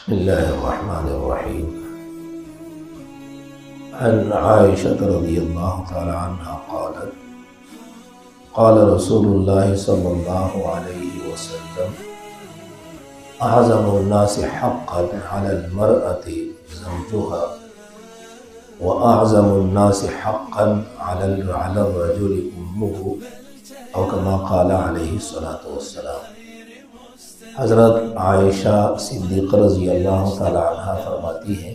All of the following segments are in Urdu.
بسم الله الرحمن الرحيم. عن عائشة رضي الله تعالى عنها قالت قال رسول الله صلى الله عليه وسلم أعظم الناس حقا على المرأة زوجها وأعظم الناس حقا على الرجل أمه أو كما قال عليه الصلاة والسلام. حضرت عائشہ صدیقہ رضی اللہ تعالی عنہ فرماتی ہیں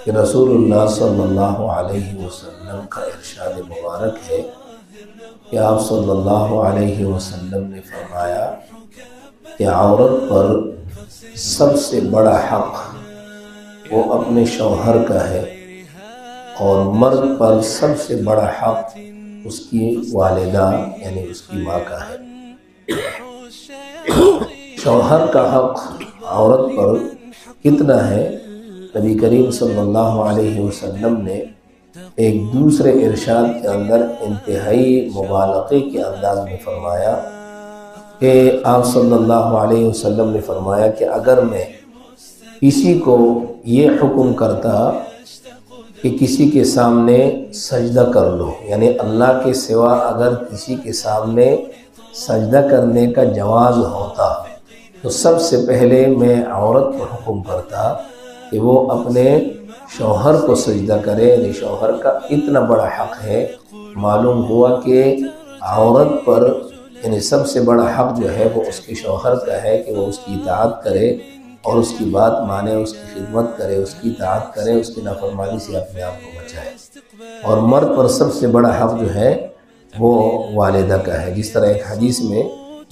کہ رسول اللہ صلی اللہ علیہ وسلم کا ارشاد مبارک ہے کہ آپ صلی اللہ علیہ وسلم نے فرمایا کہ عورت پر سب سے بڑا حق وہ اپنے شوہر کا ہے اور مرد پر سب سے بڑا حق اس کی والدہ یعنی اس کی ماں کا ہے۔ شوہر کا حق عورت پر کتنا ہے؟ نبی کریم صلی اللہ علیہ وسلم نے ایک دوسرے ارشاد کے اندر انتہائی مبالغے کے انداز میں فرمایا کہ آپ صلی اللہ علیہ وسلم نے فرمایا کہ اگر میں کسی کو یہ حکم کرتا کہ کسی کے سامنے سجدہ کر لو، یعنی اللہ کے سوا اگر کسی کے سامنے سجدہ کرنے کا جواز ہوتا تو سب سے پہلے میں عورت کو حکم کرتا کہ وہ اپنے شوہر کو سجدہ کرے، یعنی شوہر کا اتنا بڑا حق ہے۔ معلوم ہوا کہ عورت پر یعنی سب سے بڑا حق جو ہے وہ اس کے شوہر کا ہے کہ وہ اس کی اطاعت کرے اور اس کی بات مانے، اس کی خدمت کرے، اس کی اطاعت کرے، اس کی نافرمانی سے اپنے آپ کو بچائے۔ اور مرد پر سب سے بڑا حق جو ہے وہ والدہ کا ہے۔ جس طرح ایک حدیث میں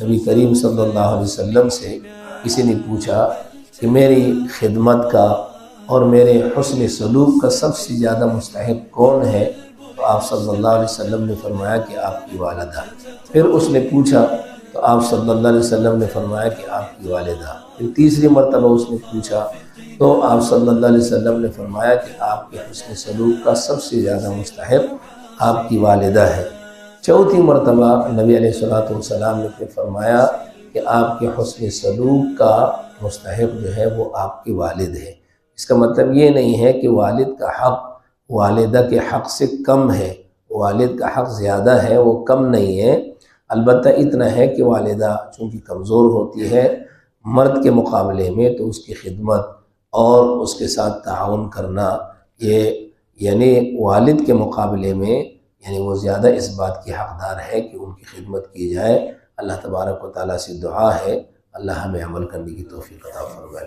نبی کریم صلی اللہ علیہ وسلم سے کسی نے پوچھا کہ میری خدمت کا اور میرے حسن سلوک کا سب سے زیادہ مستحق کون ہے؟ تو آپ صلی اللہ علیہ وسلم نے فرمایا کہ آپ کی والدہ۔ پھر اس نے پوچھا تو آپ صلی اللہ علیہ وسلم نے فرمایا کہ آپ کی والدہ۔ پھر تیسری مرتبہ اس نے پوچھا تو آپ صلی اللہ علیہ وسلم نے فرمایا کہ آپ کے حسن سلوک کا سب سے زیادہ مستحق آپ کی والدہ ہے۔ چوتھی مرتبہ نبی علیہ السلام نے پھر فرمایا کہ آپ کے حسن سلوک کا مستحق جو ہے وہ آپ کے والد ہے۔ اس کا مطلب یہ نہیں ہے کہ والد کا حق والدہ کے حق سے کم ہے، والد کا حق زیادہ ہے، وہ کم نہیں ہے۔ البتہ اتنا ہے کہ والدہ چونکہ کمزور ہوتی ہے مرد کے مقابلے میں، تو اس کی خدمت اور اس کے ساتھ تعاون کرنا یہ یعنی والد کے مقابلے میں یعنی وہ زیادہ اس بات کی حقدار ہے کہ ان کی خدمت کی جائے۔ اللہ تبارک و تعالیٰ سے دعا ہے اللہ ہمیں عمل کرنے کی توفیق عطا فرمائے۔